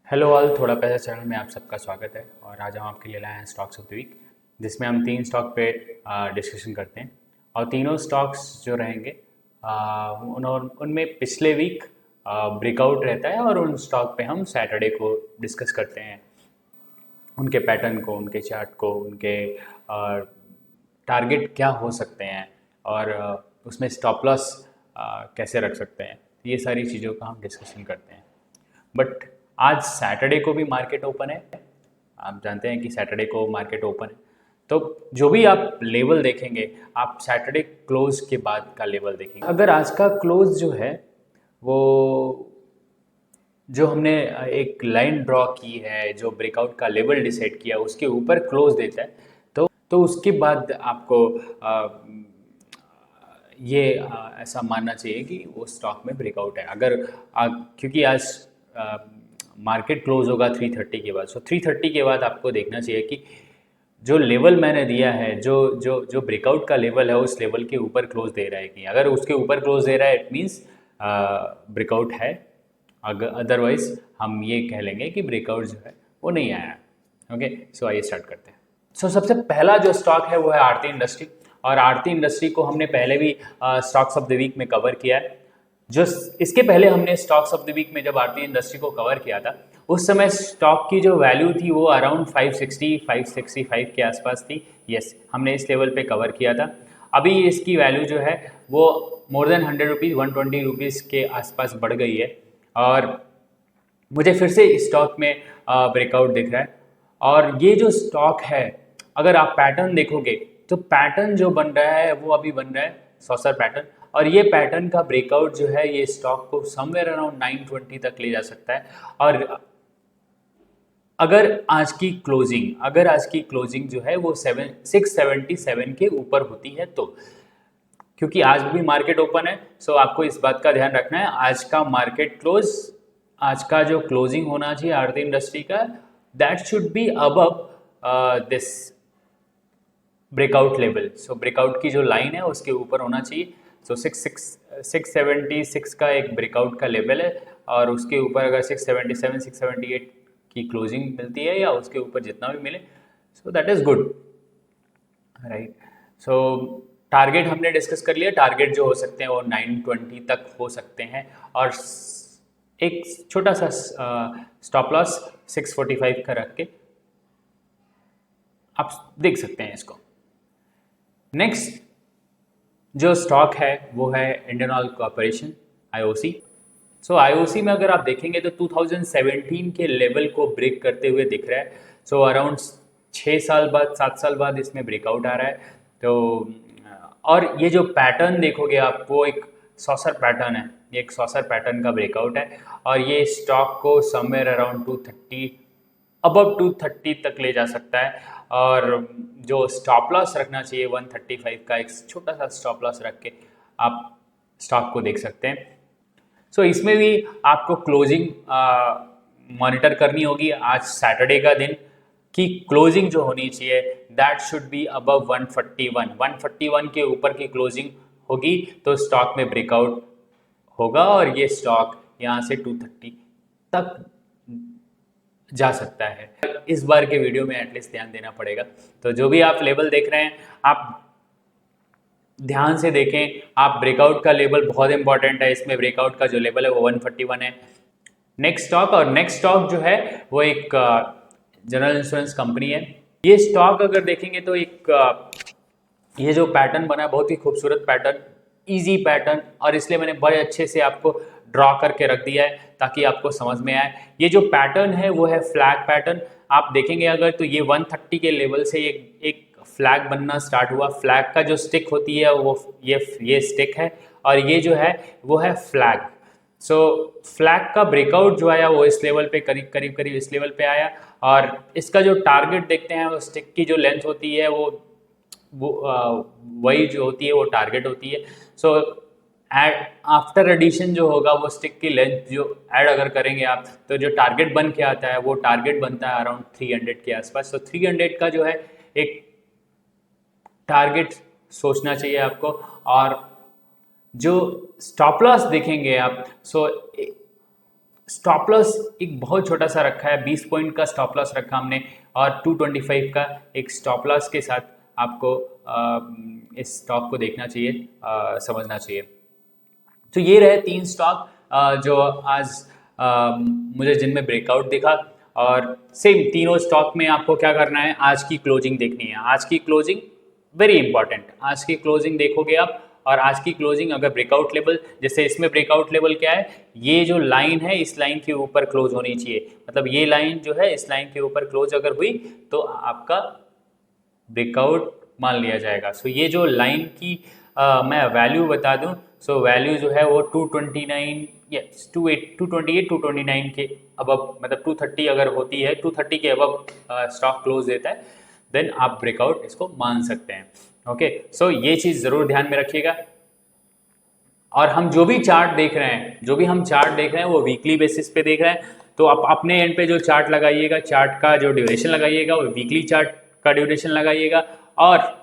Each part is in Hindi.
हेलो ऑल, थोड़ा पैसा चैनल में आप सबका स्वागत है। और आज हम आपके लिए लाए हैं स्टॉक्स ऑफ द वीक, जिसमें हम 3 स्टॉक पे डिस्कशन करते हैं। और तीनों स्टॉक्स जो रहेंगे उनमें पिछले वीक ब्रेकआउट रहता है, और उन स्टॉक पे हम सैटरडे को डिस्कस करते हैं उनके पैटर्न को, उनके चार्ट को, उनके टारगेट क्या हो सकते हैं, और उसमें स्टॉप लॉस कैसे रख सकते हैं। ये सारी चीज़ों का हम डिस्कशन करते हैं। बट आज सैटरडे को भी मार्केट ओपन है। आप जानते हैं कि सैटरडे को मार्केट ओपन है, तो जो भी आप लेवल देखेंगे, आप सैटरडे क्लोज के बाद का लेवल देखेंगे। अगर आज का क्लोज जो है वो, जो हमने एक लाइन ड्रॉ की है, जो ब्रेकआउट का लेवल डिसाइड किया, उसके ऊपर क्लोज देता है, तो उसके बाद आपको ऐसा मानना चाहिए कि वो स्टॉक में ब्रेकआउट है। अगर क्योंकि आज मार्केट क्लोज होगा 3:30 के बाद, सो 3:30 के बाद आपको देखना चाहिए कि जो लेवल मैंने दिया है, जो जो जो ब्रेकआउट का लेवल है, उस लेवल के ऊपर क्लोज दे रहा है कि अगर उसके ऊपर क्लोज दे रहा है, इट मीन्स ब्रेकआउट है। अगर अदरवाइज हम ये कह लेंगे कि ब्रेकआउट जो है वो नहीं आया। ओके, सो आइए स्टार्ट करते हैं। सबसे पहला जो स्टॉक है वो है आरती इंडस्ट्री। और आरती इंडस्ट्री को हमने पहले भी स्टॉक्स ऑफ द वीक में कवर किया है। जो इसके पहले हमने स्टॉक्स ऑफ द वीक में जब आरती इंडस्ट्री को कवर किया था, उस समय स्टॉक की जो वैल्यू थी वो अराउंड 560 565 के आसपास थी। यस, हमने इस लेवल पे कवर किया था। अभी इसकी वैल्यू जो है वो मोर देन 100 रुपीज़, 120 रुपीज़ के आसपास बढ़ गई है। और मुझे फिर से स्टॉक में ब्रेकआउट दिख रहा है। और ये जो स्टॉक है, अगर आप पैटर्न देखोगे तो पैटर्न जो बन रहा है वो अभी बन रहा है सॉसर पैटर्न। और ये पैटर्न का ब्रेकआउट जो है, ये स्टॉक को समवेयर अराउंड 920 तक ले जा सकता है। और अगर आज की क्लोजिंग जो है वो 677 के ऊपर होती है, तो क्योंकि आज भी मार्केट ओपन है, सो आपको इस बात का ध्यान रखना है। आज का जो क्लोजिंग होना चाहिए आरती इंडस्ट्री का, that should be above this breakout level. So breakout की जो लाइन है उसके ऊपर होना चाहिए। सो 676 का एक ब्रेकआउट का लेवल है, और उसके ऊपर अगर 677 678 की क्लोजिंग मिलती है, या उसके ऊपर जितना भी मिले, so that is good, right. So target हमने डिस्कस कर लिया। टारगेट जो हो सकते हैं वो 920 तक हो सकते हैं, और एक छोटा सा स्टॉप लॉस 645 का रख के आप देख सकते हैं इसको। नेक्स्ट जो स्टॉक है वो है इंडियन ऑयल कॉर्पोरेशन, आईओसी। सो आईओसी में अगर आप देखेंगे तो 2017 के लेवल को ब्रेक करते हुए दिख रहा है। सो अराउंड 6 साल बाद, 7 साल बाद इसमें ब्रेकआउट आ रहा है। तो और ये जो पैटर्न देखोगे आप, वो एक सॉसर पैटर्न है, ये एक सॉसर पैटर्न का ब्रेकआउट है। और ये स्टॉक को समवेयर अराउंड 230, अबव 230 तक ले जा सकता है। और जो स्टॉप लॉस रखना चाहिए 135 का, एक छोटा सा स्टॉप लॉस रख के आप स्टॉक को देख सकते हैं। सो इसमें भी आपको क्लोजिंग मॉनिटर करनी होगी। आज सैटरडे का दिन की क्लोजिंग जो होनी चाहिए, दैट शुड बी अबव 141 के ऊपर की क्लोजिंग होगी तो स्टॉक में ब्रेकआउट होगा, और ये स्टॉक यहाँ से 230 तक जा सकता है। इस बार के वीडियो में एटलीस्ट ध्यान देना पड़ेगा। तो जो भी आप लेवल देख रहे हैं, आप ध्यान से देखें। आप ब्रेकआउट का लेवल बहुत इंपॉर्टेंट है, इसमें ब्रेकआउट का जो लेवल है वो 141 है। नेक्स्ट स्टॉक जो है वो एक जनरल इंश्योरेंस कंपनी है। ये स्टॉक अगर देखेंगे तो ये जो पैटर्न बना है, बहुत ही खूबसूरत पैटर्न, इजी पैटर्न, और इसलिए मैंने बड़े अच्छे से आपको ड्रॉ करके रख दिया है ताकि आपको समझ में आए। ये जो पैटर्न है वो है फ्लैग पैटर्न। आप देखेंगे अगर तो ये 130 के लेवल से एक फ्लैग बनना स्टार्ट हुआ। फ्लैग का जो स्टिक होती है वो ये स्टिक है, और ये जो है वो है फ्लैग। सो फ्लैग का ब्रेकआउट जो आया वो इस लेवल पे करीब इस लेवल पे आया। और इसका जो टारगेट देखते हैं, वो स्टिक की जो लेंथ होती है वो वही जो होती है वो टारगेट होती है। सो आफ्टर एडिशन जो होगा, वो स्टिक की लेंथ जो ऐड अगर करेंगे आप, तो जो टारगेट बन के आता है वो टारगेट बनता है अराउंड 300 के आसपास। तो 300 का जो है एक टारगेट सोचना चाहिए आपको। और जो स्टॉप लॉस देखेंगे आप, सो स्टॉप लॉस एक बहुत छोटा सा रखा है, 20 पॉइंट का स्टॉप लॉस रखा हमने और 225 का एक स्टॉप लॉस के साथ आपको इस स्टॉक को देखना चाहिए, समझना चाहिए। तो ये रहे 3 स्टॉक जो आज मुझे जिनमें ब्रेकआउट दिखा। और सेम तीनों स्टॉक में आपको क्या करना है, आज की क्लोजिंग देखनी है। आज की क्लोजिंग वेरी इंपॉर्टेंट, आज की क्लोजिंग देखोगे आप, और आज की क्लोजिंग अगर ब्रेकआउट लेवल, जैसे इसमें ब्रेकआउट लेवल क्या है, ये जो लाइन है इस लाइन के ऊपर क्लोज होनी चाहिए, मतलब ये लाइन जो है इस लाइन के ऊपर क्लोज अगर हुई तो आपका ब्रेकआउट मान लिया जाएगा। सो ये जो लाइन की मैं वैल्यू बता दूं, सो वैल्यू जो है वो 229 यस 228 229 के अबव, मतलब 230 अगर होती है, 230 के अबव स्टॉक क्लोज देता है, देन आप ब्रेकआउट इसको मान सकते हैं। ओके, सो ये चीज़ ज़रूर ध्यान में रखिएगा। और हम जो भी चार्ट देख रहे हैं, जो भी हम चार्ट देख रहे हैं वो वीकली बेसिस पे देख रहे हैं, तो आप अपने एंड पे जो चार्ट लगाइएगा, चार्ट का जो ड्यूरेशन लगाइएगा वो वीकली चार्ट का ड्यूरेशन लगाइएगा। और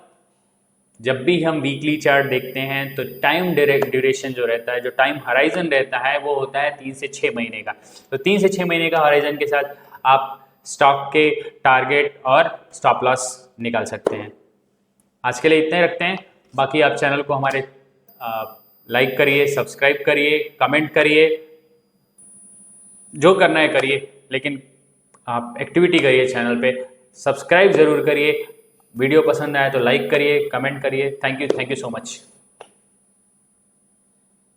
जब भी हम वीकली चार्ट देखते हैं तो टाइम ड्यूरेशन जो रहता है, जो टाइम हराइजन रहता है वो होता है 3 से 6 महीने का। तो 3 से 6 महीने का हराइजन के साथ आप स्टॉक के टारगेट और स्टॉप लॉस निकाल सकते हैं। आज के लिए इतने रखते हैं, बाकी आप चैनल को हमारे लाइक करिए, सब्सक्राइब करिए, कमेंट करिए, जो करना है करिए, लेकिन आप एक्टिविटी करिए चैनल पे, सब्सक्राइब ज़रूर करिए। वीडियो पसंद आए तो लाइक करिए, कमेंट करिए। Thank you so much.